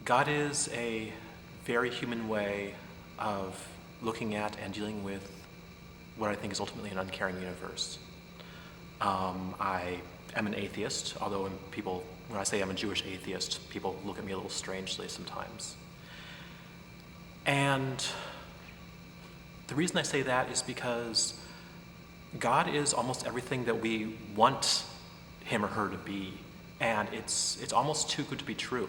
God is a very human way of looking at and dealing with what I think is ultimately an uncaring universe. I am an atheist, although when I say I'm a Jewish atheist, people look at me a little strangely sometimes. And the reason I say that is because God is almost everything that we want him or her to be, and it's almost too good to be true.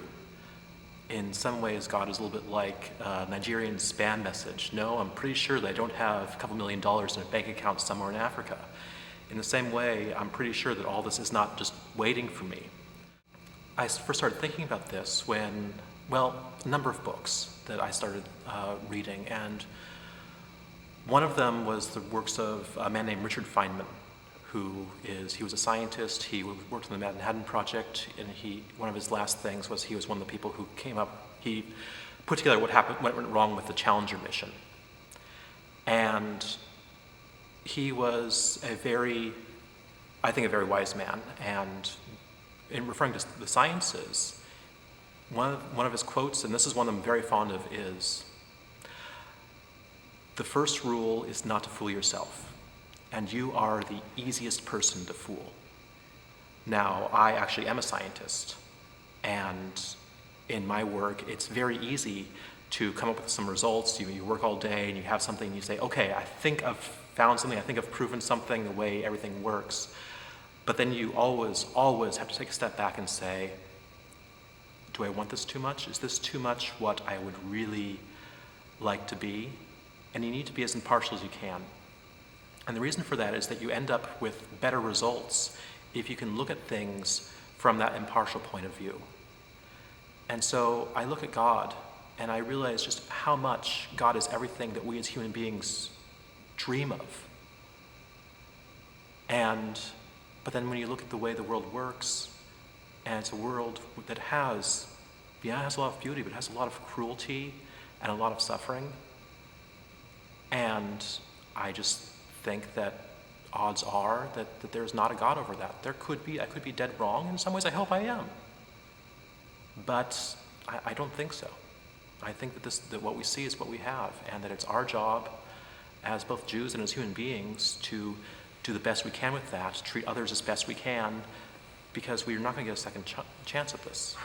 In some ways, God is a little bit like a Nigerian spam message. No, I'm pretty sure that I don't have a couple $1 million in a bank account somewhere in Africa. In the same way, I'm pretty sure that all this is not just waiting for me. I first started thinking about this when, a number of books that I started reading, and one of them was the works of a man named Richard Feynman, he was a scientist. He worked on the Manhattan Project, and one of his last things was he was one of the people who he put together what went wrong with the Challenger mission. And he was a very wise man. And in referring to the sciences, one of his quotes, and this is one I'm very fond of, is, "The first rule is not to fool yourself, and you are the easiest person to fool." Now, I actually am a scientist, and in my work, it's very easy to come up with some results. You work all day, and you have something, and you say, okay, I think I've found something, I think I've proven something, the way everything works. But then you always have to take a step back and say, do I want this too much? Is this too much what I would really like to be? And you need to be as impartial as you can. And the reason for that is that you end up with better results if you can look at things from that impartial point of view. And so I look at God and I realize just how much God is everything that we as human beings dream of. But then when you look at the way the world works, and it's a world that has a lot of beauty, but has a lot of cruelty and a lot of suffering. And I just think that odds are that there's not a God over that. I could be dead wrong. In some ways, I hope I am. But I don't think so. I think that what we see is what we have, and that it's our job as both Jews and as human beings to do the best we can with that, to treat others as best we can, because we're not going to get a second chance at this.